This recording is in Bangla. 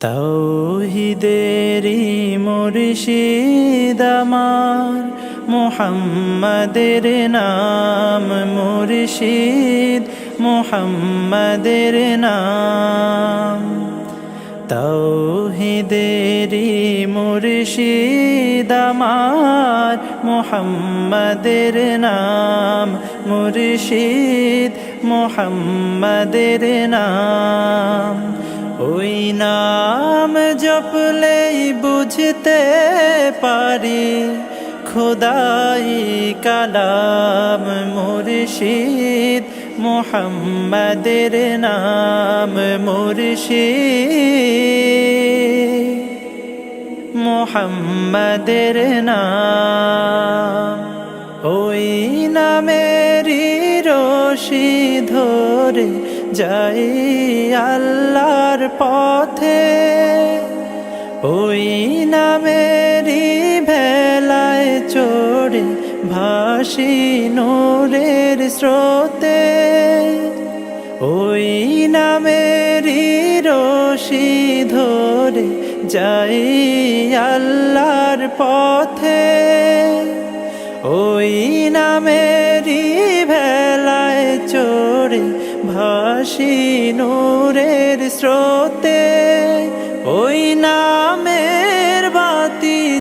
তাওহীদেরি মুর্শিদ আমার, মুহাম্মাদের নাম মুর্শিদ, মুহাম্মাদের নাম। তাওহীদেরি মুর্শিদ আমার, মুহাম্মাদের নাম মুর্শিদ, মুহাম্মাদের নাম। ওই নাম জপলেই বুঝতে পারি খোদাই কালাম মুর্শিদ, মুহাম্মাদের নাম মুর্শিদ, মুহাম্মাদের নাম। ওই নামেরই রশি ধরে যাই আল্লাহর পথে, ওই নামেরই ভেলায় চড়ে ভাসি নূরের স্রোতে। ওই নামেরই রশি ধরে যাই আল্লাহর পথে, ওই নামেরই ভেলায় চড়ে ভাসি নূরের স্রোতে।